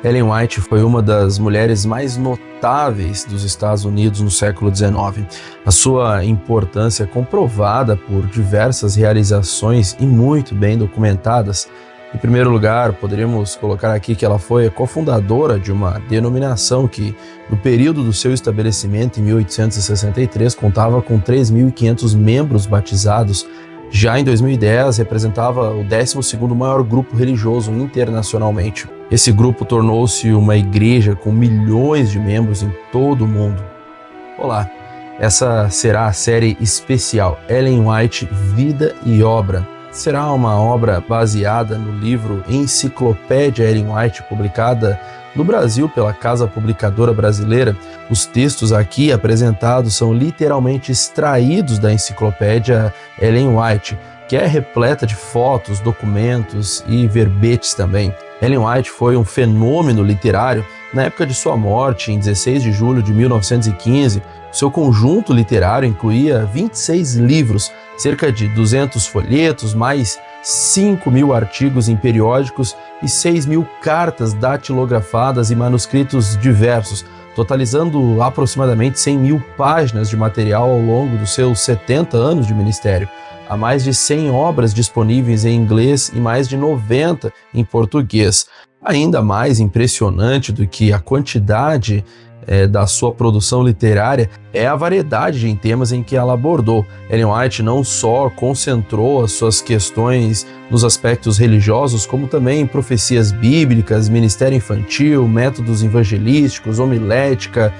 Ellen White foi uma das mulheres mais notáveis dos Estados Unidos no século XIX. A sua importância é comprovada por diversas realizações e muito bem documentadas. Em primeiro lugar, poderíamos colocar aqui que ela foi a cofundadora de uma denominação que, no período do seu estabelecimento em 1863, contava com 3.500 membros batizados. Já em 2010, representava o 12º maior grupo religioso internacionalmente. Esse grupo tornou-se uma igreja com milhões de membros em todo o mundo. Olá, essa será a série especial Ellen White, Vida e Obra. Será uma obra baseada no livro Enciclopédia Ellen White, publicada no Brasil pela Casa Publicadora Brasileira. Os textos aqui apresentados são literalmente extraídos da Enciclopédia Ellen White, que é repleta de fotos, documentos e verbetes também. Ellen White foi um fenômeno literário na época de sua morte, em 16 de julho de 1915. Seu conjunto literário incluía 26 livros, cerca de 200 folhetos, mais 5.000 artigos em periódicos e 6.000 cartas datilografadas e manuscritos diversos, totalizando aproximadamente 100.000 páginas de material ao longo dos seus 70 anos de ministério. Há mais de 100 obras disponíveis em inglês e mais de 90 em português. Ainda mais impressionante do que a quantidade da sua produção literária é a variedade de temas em que ela abordou. Ellen White não só concentrou as suas questões nos aspectos religiosos, como também em profecias bíblicas, ministério infantil, métodos evangelísticos, homilética,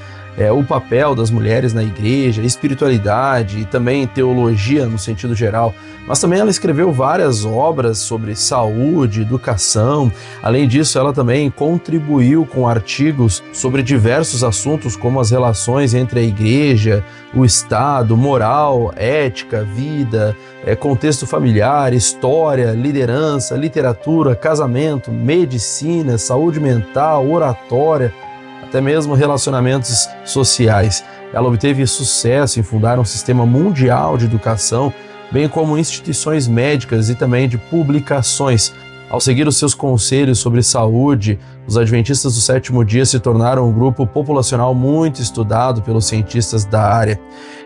o papel das mulheres na igreja, espiritualidade e também teologia no sentido geral. Mas também ela escreveu várias obras sobre saúde, educação. Além disso, ela também contribuiu com artigos sobre diversos assuntos como as relações entre a igreja, o Estado, moral, ética, vida, contexto familiar, história, liderança, literatura, casamento, medicina, saúde mental, oratória, até mesmo relacionamentos sociais. Ela obteve sucesso em fundar um sistema mundial de educação, bem como instituições médicas e também de publicações. Ao seguir os seus conselhos sobre saúde, os Adventistas do Sétimo Dia se tornaram um grupo populacional muito estudado pelos cientistas da área.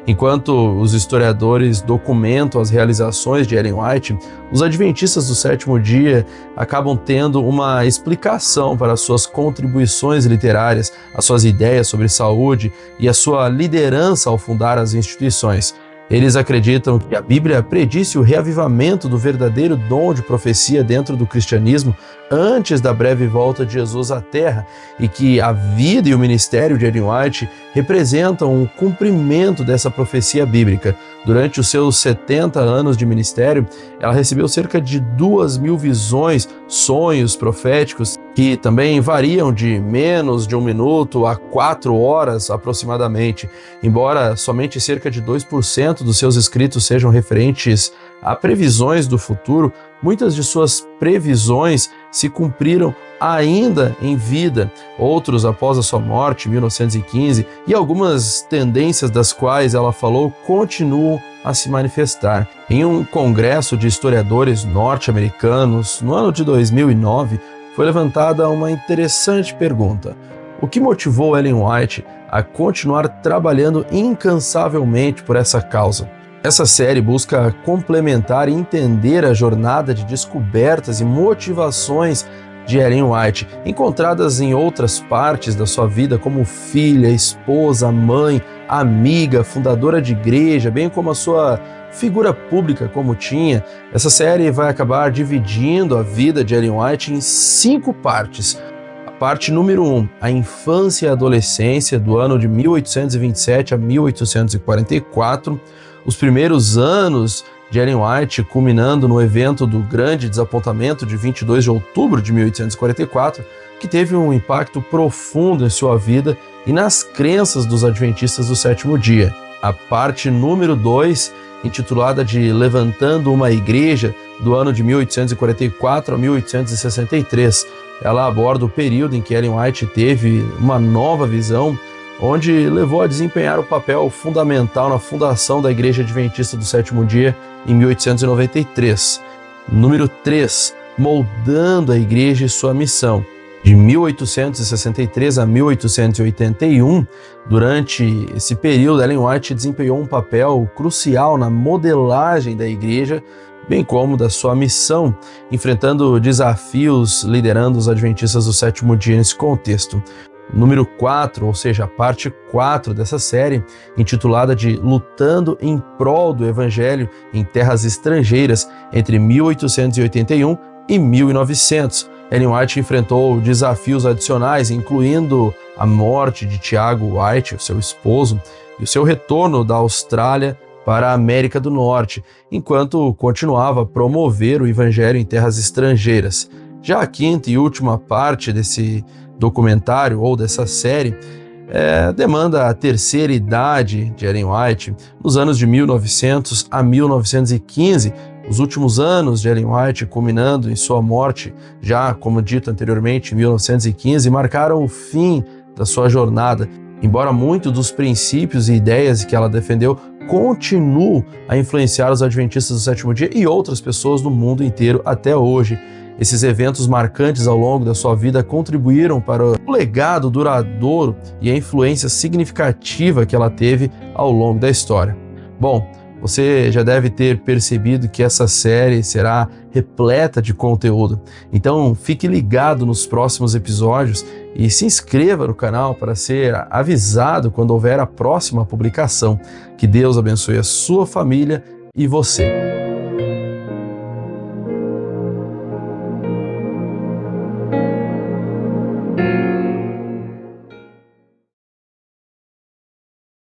Enquanto os historiadores documentam as realizações de Ellen White, os Adventistas do Sétimo Dia acabam tendo uma explicação para as suas contribuições literárias, as suas ideias sobre saúde e a sua liderança ao fundar as instituições. Eles acreditam que a Bíblia predisse o reavivamento do verdadeiro dom de profecia dentro do cristianismo antes da breve volta de Jesus à Terra e que a vida e o ministério de Ellen White representam um cumprimento dessa profecia bíblica. Durante os seus 70 anos de ministério, ela recebeu cerca de 2.000 visões, sonhos proféticos, que também variam de menos de 1 minuto a 4 horas aproximadamente. Embora somente cerca de 2% dos seus escritos sejam referentes a previsões do futuro, muitas de suas previsões se cumpriram ainda em vida, outros após a sua morte em 1915, e algumas tendências das quais ela falou continuam a se manifestar. Em um congresso de historiadores norte-americanos, no ano de 2009, foi levantada uma interessante pergunta: o que motivou Ellen White a continuar trabalhando incansavelmente por essa causa? Essa série busca complementar e entender a jornada de descobertas e motivações de Ellen White, encontradas em outras partes da sua vida, como filha, esposa, mãe, amiga, fundadora de igreja, bem como a sua figura pública como tinha. Essa série vai acabar dividindo a vida de Ellen White em 5 partes. A parte número 1, a infância e adolescência, do ano de 1827 a 1844, os primeiros anos de Ellen White, culminando no evento do Grande Desapontamento de 22 de outubro de 1844, que teve um impacto profundo em sua vida e nas crenças dos Adventistas do Sétimo Dia. A parte número 2, intitulada de Levantando uma Igreja, do ano de 1844 a 1863. Ela aborda o período em que Ellen White teve uma nova visão, onde levou a desempenhar o papel fundamental na fundação da Igreja Adventista do Sétimo Dia em 1893. Número 3, moldando a Igreja e sua missão. De 1863 a 1881, durante esse período, Ellen White desempenhou um papel crucial na modelagem da igreja, bem como da sua missão, enfrentando desafios, liderando os adventistas do sétimo dia nesse contexto. Número 4, ou seja, a parte 4 dessa série, intitulada de Lutando em Prol do Evangelho em Terras Estrangeiras entre 1881 e 1900. Ellen White enfrentou desafios adicionais, incluindo a morte de Tiago White, seu esposo, e o seu retorno da Austrália para a América do Norte, enquanto continuava a promover o Evangelho em terras estrangeiras. Já a quinta e última parte desse documentário ou dessa série demanda a terceira idade de Ellen White, nos anos de 1900 a 1915, os últimos anos de Ellen White, culminando em sua morte, já como dito anteriormente, em 1915, marcaram o fim da sua jornada, embora muitos dos princípios e ideias que ela defendeu continuam a influenciar os adventistas do sétimo dia e outras pessoas no mundo inteiro até hoje. Esses eventos marcantes ao longo da sua vida contribuíram para o legado duradouro e a influência significativa que ela teve ao longo da história. Bom, você já deve ter percebido que essa série será repleta de conteúdo. Então fique ligado nos próximos episódios e se inscreva no canal para ser avisado quando houver a próxima publicação. Que Deus abençoe a sua família e você.